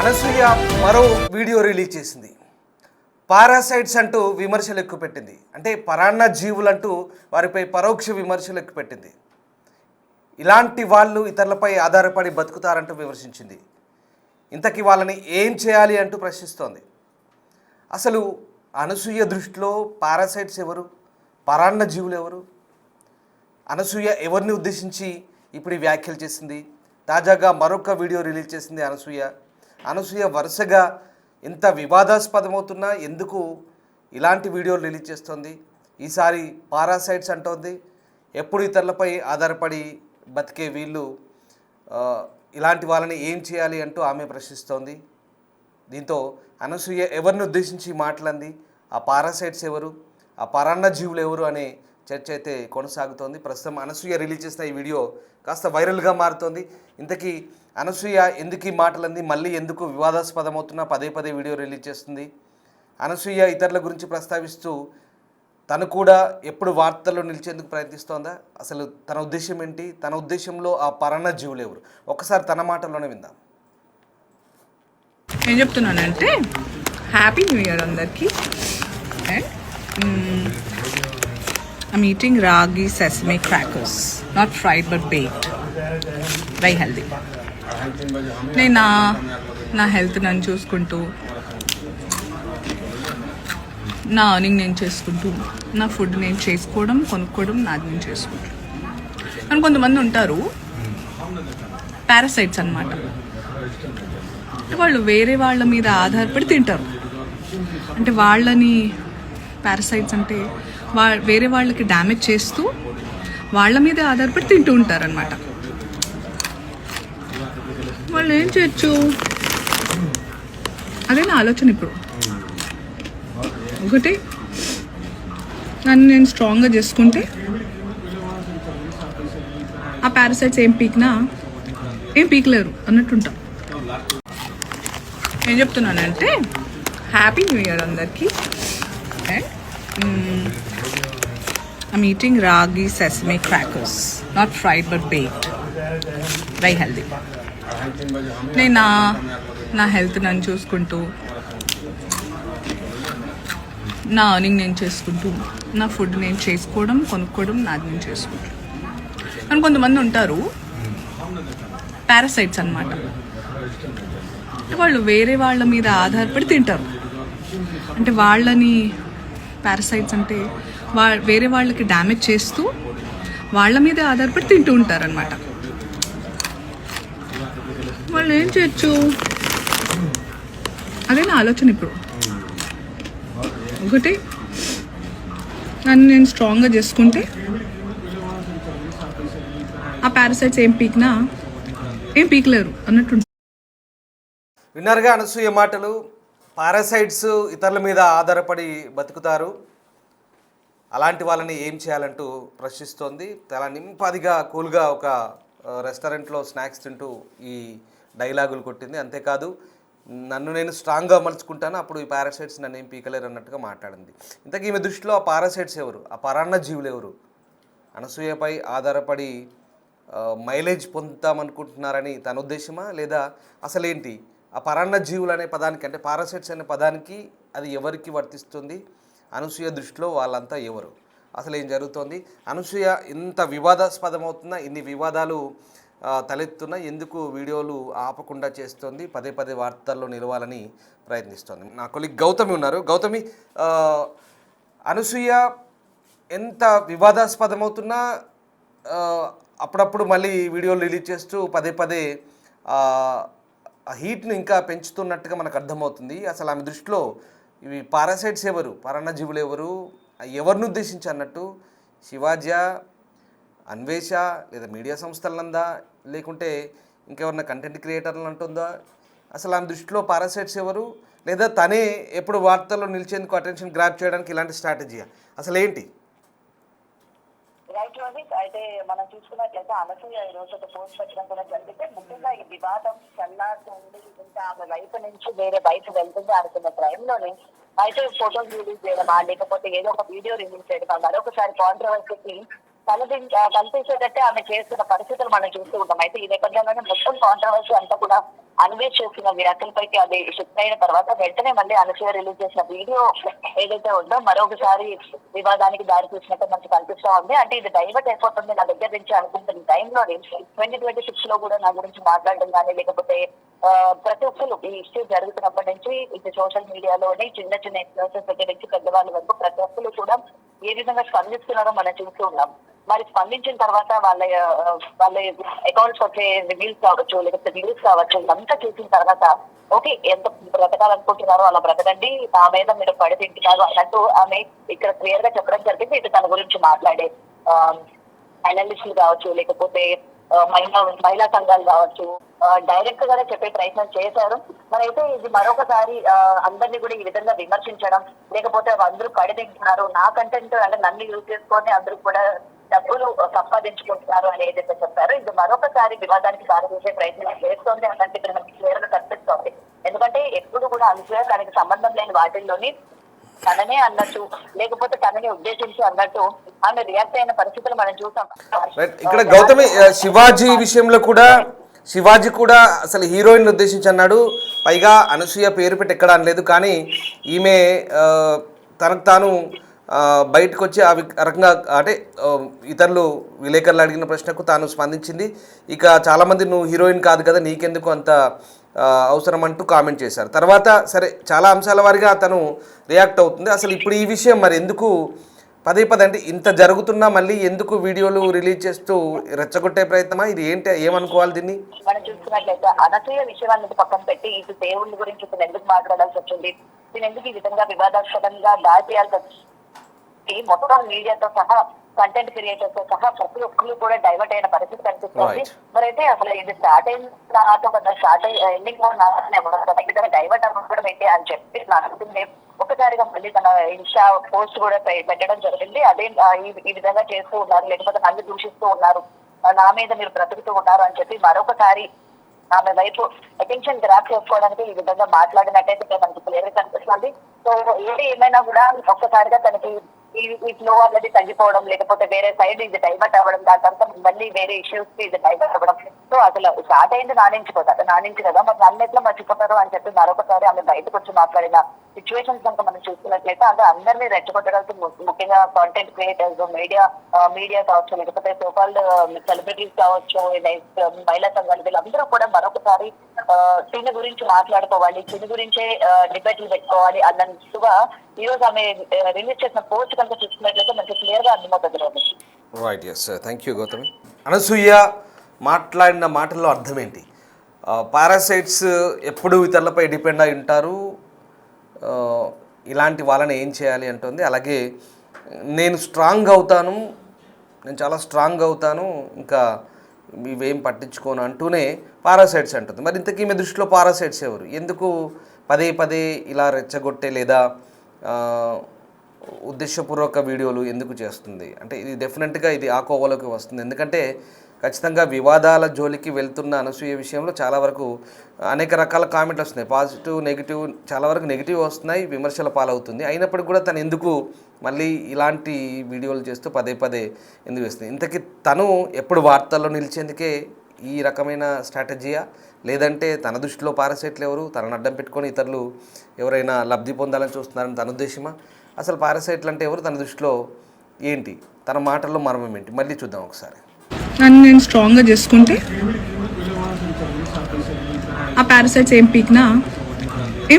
అనసూయ మరో video release చేసింది. Parasites అంటూ విమర్శలు ఎక్కుపెట్టింది. అంటే పరాన్న జీవులంటూ వారిపై పరోక్ష విమర్శలు ఎక్కుపెట్టింది. ఇలాంటి వాళ్ళు ఇతరులపై ఆధారపడి బతుకుతారంటూ విమర్శించింది. ఇంతకీ వాళ్ళని ఏం చేయాలి అంటూ ప్రశ్నిస్తోంది. అసలు అనసూయ దృష్టిలో పారాసైట్స్ ఎవరు, పరాన్న జీవులు ఎవరు? అనసూయ ఎవరిని ఉద్దేశించి ఇప్పుడు ఈ వ్యాఖ్యలు చేసింది? తాజాగా మరొక వీడియో రిలీజ్ చేసింది అనసూయ వరుసగా ఎంత వివాదాస్పదమవుతున్నా ఎందుకు ఇలాంటి వీడియోలు రిలీజ్ చేస్తుంది? ఈసారి పారాసైట్స్ అంటోంది. ఎప్పుడు ఇతరులపై ఆధారపడి బతికే వీళ్ళు ఇలాంటి వాళ్ళని ఏం చేయాలి అంటూ ఆమె ప్రశ్నిస్తోంది. దీంతో అనసూయ ఎవరిని ఉద్దేశించి మాట్లాడింది, ఆ పారాసైట్స్ ఎవరు, ఆ పరాన్న జీవులు ఎవరు అనే చర్చ అయితే కొనసాగుతోంది. ప్రస్తుతం అనసూయ రిలీజ్ చేసిన ఈ వీడియో కాస్త వైరల్గా మారుతోంది. ఇంతకీ అనసూయ ఎందుకు ఈ మాటలంది, మళ్ళీ ఎందుకు వివాదాస్పదమవుతున్నా పదే వీడియో రిలీజ్ చేస్తుంది? అనసూయ ఇతరుల గురించి ప్రస్తావిస్తూ తను కూడా ఎప్పుడు వార్తల్లో నిలిచేందుకు ప్రయత్నిస్తోందా? అసలు తన ఉద్దేశం ఏంటి? తన ఉద్దేశంలో ఆ పరాన్న జీవులు ఎవరు? ఒకసారి తన మాటల్లోనే విందాం. ఏం చెప్తున్నానంటే, హ్యాపీ న్యూ ఇయర్ అందరికీ. And I'm eating ragi sesame crackers, not fried but baked. Very healthy. నేను నా హెల్త్ నన్ను చూసుకుంటూ, నా ఎర్నింగ్ నేను చేసుకుంటూ, నా ఫుడ్ నేను చేసుకోవడం, కొనుక్కోవడం నాది నేను చేసుకుంటూ. కానీ కొంతమంది ఉంటారు పారాసైట్స్ అన్నమాట. వాళ్ళు వేరే వాళ్ళ మీద ఆధారపడి తింటారు. అంటే వాళ్ళని పారాసైట్స్ అంటే వేరే వాళ్ళకి డ్యామేజ్ చేస్తూ వాళ్ళ మీదే ఆధారపడి తింటూ ఉంటారనమాట. వాళ్ళు ఏం చేయొచ్చు? అదే నా ఆలోచన ఇప్పుడు. ఒకటి, నన్ను నేను స్ట్రాంగ్గా చేసుకుంటే ఆ పారాసైట్స్ ఏం పీకలేరు అన్నట్టుంటాం. ఏం చెప్తున్నానంటే, హ్యాపీ న్యూ ఇయర్ అందరికీ. And I'm eating ragi sesame crackers, not fried but baked. Very healthy. నేను నా హెల్త్ నన్ను చూసుకుంటూ, నా ఎర్నింగ్ నేను చేసుకుంటూ, నా ఫుడ్ నేను చేసుకోవడం, కొనుక్కోవడం నాది నేను చేసుకుంటూ. కానీ కొంతమంది ఉంటారు పారాసైట్స్ అన్నమాట. వాళ్ళు వేరే వాళ్ళ మీద ఆధారపడి తింటారు. అంటే వాళ్ళని పారాసైట్స్ అంటే వేరే వాళ్ళకి డ్యామేజ్ చేస్తూ వాళ్ళ మీదే ఆధారపడి తింటూ ఉంటారనమాట. వాళ్ళు ఏం చేయొచ్చు? అదే నా ఆలోచన ఇప్పుడు. ఒకటి, నన్ను నేను స్ట్రాంగ్గా చేసుకుంటే ఆ పారాసైట్స్ ఏం పీకలేరు అన్నట్టు. విన్నారుగా అనసూయ మాటలు. పారాసైట్స్ ఇతరుల మీద ఆధారపడి బతుకుతారు, అలాంటి వాళ్ళని ఏం చేయాలంటూ ప్రశ్నిస్తోంది. చాలా నింపాదిగా కూల్గా ఒక రెస్టారెంట్లో స్నాక్స్ తింటూ ఈ డైలాగులు కొట్టింది. అంతేకాదు, నన్ను నేను స్ట్రాంగ్గా మలుచుకుంటాను, అప్పుడు ఈ పారాసైట్స్ నన్ను ఏం పీకలేరు అన్నట్టుగా మాట్లాడింది. ఇంతకీ ఈమె దృష్టిలో ఆ పారాసైట్స్ ఎవరు, ఆ పరాన్న జీవులు ఎవరు? అనసూయపై ఆధారపడి మైలేజ్ పొందుతామనుకుంటున్నారని తన ఉద్దేశమా, లేదా అసలేంటి ఆ పరాన్న జీవులు అనే పదానికి, అంటే పారాసైట్స్ అనే పదానికి అది ఎవరికి వర్తిస్తుంది? అనసూయ దృష్టిలో వాళ్ళంతా ఎవరు? అసలు ఏం జరుగుతోంది? అనసూయ ఇంత వివాదాస్పదమవుతున్నా, ఇన్ని వివాదాలు తలెత్తున్నా ఎందుకు వీడియోలు ఆపకుండా చేస్తోంది? పదే వార్తల్లో నిలవాలని ప్రయత్నిస్తోంది. నా కొలీగ్ గౌతమి ఉన్నారు. గౌతమి, అనసూయ ఎంత వివాదాస్పదమవుతున్నా అప్పుడప్పుడు మళ్ళీ వీడియోలు రిలీజ్ చేస్తూ పదే ఆ హీట్ను ఇంకా పెంచుతున్నట్టుగా మనకు అర్థమవుతుంది. అసలు ఆమె దృష్టిలో ఇవి పారాసైట్స్ ఎవరు, పరాన్న జీవులు ఎవరు, ఎవరిని ఉద్దేశించి అన్నట్టు? శివాజీ, అన్వేష, లేదా మీడియా సంస్థలందా, లేకుంటే ఇంకెవరన్నా కంటెంట్ క్రియేటర్లు అంటుందా? అసలు ఆమె దృష్టిలో పారాసైట్స్ ఎవరు? లేదా తనే ఎప్పుడు వార్తల్లో నిలిచేందుకు అటెన్షన్ గ్రాప్ చేయడానికి ఇలాంటి స్ట్రాటజీయా? అసలు ఏంటి? రైట్ రోహిత్, అయితే మనం చూసుకున్నట్లయితే అనసూయ ఈ రోజు ఒక పోస్ట్ పెట్టడం కూడా జరిగితే, ముఖ్యంగా ఈ వివాదం చల్లారుతుంది, ఇంకా ఆమె వైపు నుంచి వేరే వైపు వెళ్తుంది అనుకున్న టైంలోనే అయితే ఫోటోలు రిలీజ్ చేయడమా, లేకపోతే ఏదో ఒక వీడియో రిలీజ్ చేయడమా, మరొకసారి కాంట్రవర్సీకి కనిపించేటట్టే ఆమె చేస్తున్న పరిస్థితులు మనం చూస్తూ ఉంటాం. అయితే ఈ నేపథ్యంలోనే మొత్తం కాంట్రవర్సీ అంతా కూడా అన్వేష్ చేసిన వ్యాఖ్యలపైకి అది షిఫ్ట్ అయిన తర్వాత వెంటనే మళ్ళీ అనసూయ రిలీజ్ చేసిన వీడియో ఏదైతే ఉందో మరొకసారి వివాదానికి దారి తీసినట్టు మనకు కనిపిస్తా ఉంది. అంటే ఇది డైవర్ట్ అయిపోతుంది నా దగ్గర నుంచి అనుకుంటున్న టైంలో 2026 లో కూడా నా గురించి మాట్లాడడం కానీ లేకపోతే ప్రతి ఒక్కరు ఈ ఇష్యూ జరుగుతున్నప్పటి నుంచి ఇది సోషల్ మీడియాలోని చిన్న చిన్న ఇన్ఫ్లుయెన్సర్స్ దగ్గర నుంచి పెద్దవాళ్ళ వరకు ప్రతి ఒక్కరు కూడా ఏ విధంగా స్పందిస్తున్నారో మనం చూస్తూ ఉన్నాం. మరి స్పందించిన తర్వాత వాళ్ళ అకౌంట్స్ వచ్చే రివ్యూస్ కావచ్చు లేకపోతే వ్యూస్ కావచ్చు ఇదంతా చూసిన తర్వాత ఓకే ఎంత బ్రతకాలనుకుంటున్నారో అలా బ్రతకండి, నా మీద మీరు పడి తింటున్నారు అన్నట్టు ఆమె ఇక్కడ క్లియర్ గా చెప్పడం జరిగింది. ఇది తన గురించి మాట్లాడే అనలిస్టులు కావచ్చు లేకపోతే మహిళా సంఘాలు కావచ్చు డైరెక్ట్ గానే చెప్పే ప్రయత్నం చేశారు. మరైతే ఇది మరొకసారి అందరినీ కూడా ఈ విధంగా విమర్శించడం లేకపోతే అందరూ కడి తింటున్నారు, నా కంటెంట్ అంటే నన్ను యూజ్ చేసుకొని అందరూ కూడా డబ్బులు సంపాదించుకుంటున్నారు అని ఏదైతే చెప్పారో ఇది మరొకసారి వివాదానికి దారితీసే ప్రయత్నం చేస్తోంది అన్నట్టు ఇక్కడ మనకి క్లియర్ గా కనిపిస్తోంది. ఎందుకంటే ఎప్పుడు కూడా అనసూయ దానికి సంబంధం లేని వాటిల్లోని తననే అన్నట్టు లేకపోతే తనని ఉద్దేశించి అన్నట్టు ఆమె రియాక్ట్ అయిన పరిస్థితులు మనం చూసాం. ఇక్కడ గౌతమి శివాజీ విషయంలో కూడా శివాజీ కూడా అసలు హీరోయిన్ ఉద్దేశించి అన్నాడు, పైగా అనసూయ పేరు పెట్టి ఎక్కడ అనలేదు. కానీ ఈమె తనకు తాను బయటకు వచ్చి ఆ రకంగా అంటే ఇతరులు విలేకరులు అడిగిన ప్రశ్నకు తాను స్పందించింది. ఇక చాలామంది నువ్వు హీరోయిన్ కాదు కదా నీకెందుకు అంత అవసరం అంటూ కామెంట్ చేశారు. తర్వాత సరే చాలా అంశాల వారిగా తను రియాక్ట్ అవుతుంది. అసలు ఇప్పుడు ఈ విషయం మరి ఎందుకు పదే అంటే ఇంత జరుగుతున్నా మళ్ళీ ఎందుకు వీడియోలు రిలీజ్ చేస్తూ రెచ్చగొట్టే ప్రయత్నమా, ఇది ఏంటి, ఏమనుకోవాలి దీన్ని? మనం చూసుకున్నట్లయితే అనసూయ విషయాన్ని పక్కన పెట్టి ఇటు దేవుళ్ళ గురించి ఇతను ఎందుకు మాట్లాడాల్సి వచ్చింది, దీని ఎందుకు ఈ విధంగా వివాదాస్పదంగా దాడి చేయాల్సి వచ్చింది, మొత్తం మీడియాతో సహా కంటెంట్ క్రియేటర్స్ తో సహా ప్రతి ఒక్కరు కూడా డైవర్ట్ అయిన పరిస్థితి కనిపిస్తుంది. మరైతే అసలు ఇది స్టార్ట్ అయిన తర్వాత స్టార్ట్ ఎండింగ్ లో డైవర్ట్ అవ్వడం ఏంటి అని చెప్పి అనుకుంటుంది. ఒక్కసారిగా మళ్ళీ తన ఇన్స్టా పోస్ట్ కూడా పెట్టడం జరిగింది. అదే ఈ విధంగా చేస్తూ ఉన్నారు లేకపోతే నన్ను దూషిస్తూ ఉన్నారు, నా మీద మీరు బ్రతుకుతూ ఉన్నారు అని చెప్పి మరొకసారి ఆమె వైపు అటెన్షన్ గ్రాప్ చేసుకోవడానికి ఈ విధంగా మాట్లాడినట్టయితే మనకి క్లియర్ కనిపిస్తుంది. సో ఏది ఏమైనా కూడా ఒక్కసారిగా తనకి ఈ ఫ్లో అనేది తగ్గిపోవడం లేకపోతే వేరే సైడ్ ఇది డైవర్ట్ అవ్వడం, దాని తర్వాత మళ్ళీ వేరే ఇష్యూస్ కి ఇది డైవర్ట్ అవ్వడం. సో అసలు స్టార్ట్ అయింది నానించి కదా మరి నన్ను ఎట్లా మర్చిపోతారు అని చెప్పి మరొకసారి ఆమె బయటకు వచ్చి మాట్లాడిన సిచ్యువేషన్స్ కనుక మనం చూసుకున్నట్లయితే అంటే అందరినీ రెచ్చగొట్టడానికి ముఖ్యంగా కాంటెంట్ క్రియేటర్స్ మీడియా కావచ్చు లేకపోతే సోకాల్డ్ సెలబ్రిటీస్ కావచ్చు మహిళా సంఘాలు వీళ్ళందరూ కూడా మరొకసారి చిన్న గురించి మాట్లాడుకోవాలి, చిన్న గురించే డిబేట్లు పెట్టుకోవాలి అన్నట్టుగా ఈ రోజు ఆమె రిలీజ్ చేసిన పోస్ట్ కనుక చూసుకున్నట్లయితే మనకి క్లియర్ గా అర్థమవుతుంది. Right, yes, thank you Gautami. Anasuya మాట్లాడిన మాటల్లో అర్థం ఏంటి? పారాసైట్స్ ఎప్పుడు ఇతరులపై డిపెండ్ అయి ఉంటారు, ఇలాంటి వాళ్ళని ఏం చేయాలి అంటుంది. అలాగే నేను చాలా స్ట్రాంగ్ అవుతాను ఇంకా ఇవేం పట్టించుకోను అంటూనే పారాసైట్స్ అంటుంది. మరి ఇంతకీ మీ దృష్టిలో పారాసైట్స్ ఎవరు? ఎందుకు పదే ఇలా రెచ్చగొట్టే లేదా ఉద్దేశపూర్వక వీడియోలు ఎందుకు చేస్తుంది అంటే ఇది డెఫినెట్గా ఇది ఆ కోవలోకి వస్తుంది. ఎందుకంటే ఖచ్చితంగా వివాదాల జోలికి వెళ్తున్న అనసూయ విషయంలో చాలా వరకు అనేక రకాల కామెంట్లు వస్తున్నాయి, పాజిటివ్ నెగిటివ్, చాలా వరకు నెగిటివ్ వస్తున్నాయి, విమర్శల పాలవుతుంది. అయినప్పటికీ కూడా తను ఎందుకు మళ్ళీ ఇలాంటి వీడియోలు చేస్తూ పదే ఎందుకు వేస్తుంది? ఇంతకీ తను ఎప్పుడు వార్తల్లో నిలిచేందుకే ఈ రకమైన స్ట్రాటజీయా, లేదంటే తన దృష్టిలో పారాసైట్లు ఎవరు, తనను అడ్డం పెట్టుకొని ఇతరులు ఎవరైనా లబ్ధి పొందాలని చూస్తున్నారని తన ఉద్దేశమా? అసలు పారాసైట్లు అంటే ఎవరు, తన దృష్టిలో ఏంటి, తన మాటల్లో మర్మం ఏంటి? మళ్ళీ చూద్దాం ఒకసారి. నన్ను నేను స్ట్రాంగ్గా చేసుకుంటే ఆ పారాసైట్స్ ఏం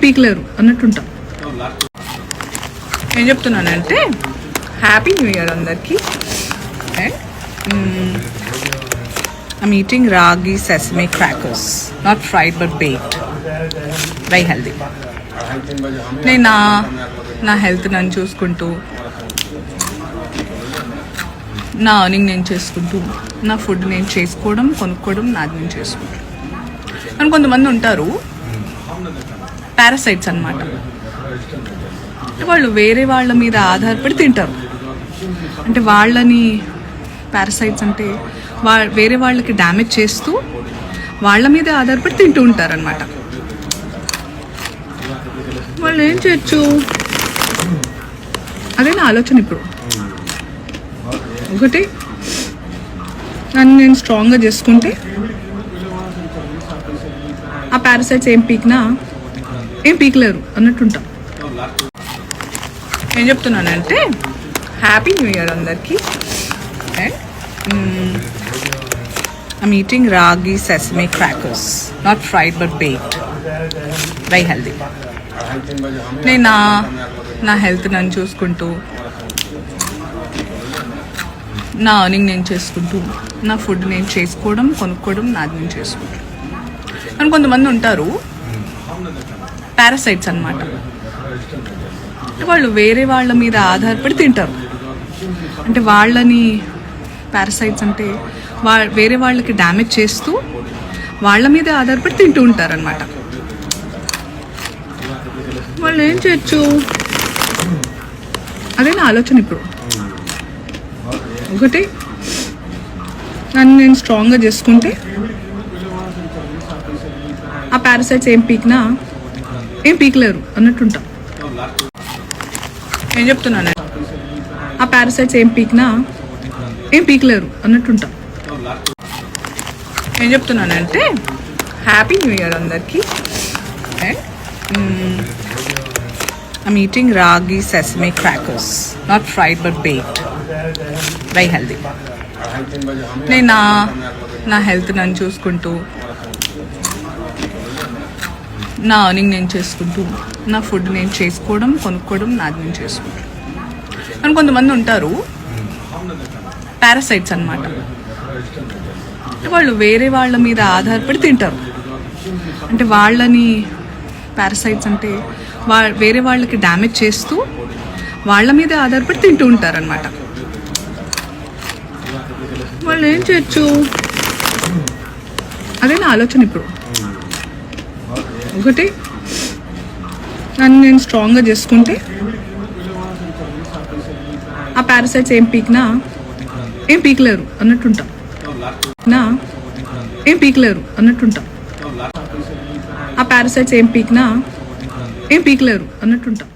పీకలేరు అన్నట్టుంటా. ఏం చెప్తున్నానంటే హ్యాపీ న్యూ ఇయర్ అందరికీ. And I'm eating ragi sesame crackers, not fried but baked. Very healthy. నేను నా హెల్త్ నన్ను చూసుకుంటూ, నా ఎర్నింగ్ నేను చేసుకుంటూ, నా ఫుడ్ నేను చేసుకోవడం కొనుక్కోవడం నాది నేను చేసుకుంటాను. కానీ కొంతమంది ఉంటారు పారాసైట్స్ అన్నమాట, వాళ్ళు వేరే వాళ్ళ మీద ఆధారపడి తింటారు. అంటే వాళ్ళని పారాసైట్స్ అంటే వేరే వాళ్ళకి డ్యామేజ్ చేస్తూ వాళ్ళ మీదే ఆధారపడి తింటూ ఉంటారనమాట. వాళ్ళు ఏం చేయొచ్చు, అదే నా ఆలోచన. ఇప్పుడు ఒకటి, నన్ను నేను స్ట్రాంగ్గా చేసుకుంటే ఆ పారాసైట్స్ ఏం పీకలేరు అన్నట్టుంటాం. ఏం చెప్తున్నానంటే హ్యాపీ న్యూ ఇయర్ అందరికీ. And I'm eating ragi sesame crackers, not fried but baked. Very healthy. నేను నా హెల్త్ నన్ను చూసుకుంటూ, నా అర్నింగ్ నేను చేసుకుంటూ, నా ఫుడ్ నేను చేసుకోవడం, కొనుక్కోవడం నాది నేను చేసుకుంటూ. కానీ కొంతమంది ఉంటారు పారాసైట్స్ అన్నమాట. వాళ్ళు వేరే వాళ్ళ మీద ఆధారపడి తింటారు. అంటే వాళ్ళని పారాసైట్స్ అంటే వేరే వాళ్ళకి డ్యామేజ్ చేస్తూ వాళ్ళ మీదే ఆధారపడి తింటూ ఉంటారనమాట. వాళ్ళు ఏం చేయొచ్చు, అదే నా ఆలోచన ఇప్పుడు. ఒకటి, నన్ను నేను స్ట్రాంగ్గా చేసుకుంటే ఆ పారాసైట్స్ ఏం పీకలేరు అన్నట్టుంటాం. ఏం చెప్తున్నాను, ఆ పారాసైట్స్ ఏం పీకలేరు అన్నట్టుంటాం. ఏం చెప్తున్నానంటే హ్యాపీ న్యూ ఇయర్ అందరికీ. And I'm eating ragi sesame crackers, not fried but baked. Very healthy. నేను నా హెల్త్ నన్ను చూసుకుంటూ, నా అర్నింగ్ నేను చేసుకుంటూ, నా ఫుడ్ నేను చేసుకోవడం, కొనుక్కోవడం నాది నేను చేసుకుంటూ. కానీ కొంతమంది ఉంటారు పారాసైట్స్ అన్నమాట. వాళ్ళు వేరే వాళ్ళ మీద ఆధారపడి తింటారు. అంటే వాళ్ళని పారాసైట్స్ అంటే వేరే వాళ్ళకి డ్యామేజ్ చేస్తూ వాళ్ళ మీదే ఆధారపడి తింటూ ఉంటారనమాట. వాళ్ళు ఏం చేయొచ్చు, అదే నా ఆలోచన ఇప్పుడు. ఒకటి, నన్ను నేను స్ట్రాంగ్గా చేసుకుంటే ఆ పారాసైట్స్ ఏం పీకలేరు అన్నట్టుంటాం. ఆ పారాసైట్స్ ఏం పీకలేరు అన్నట్టుంటాం.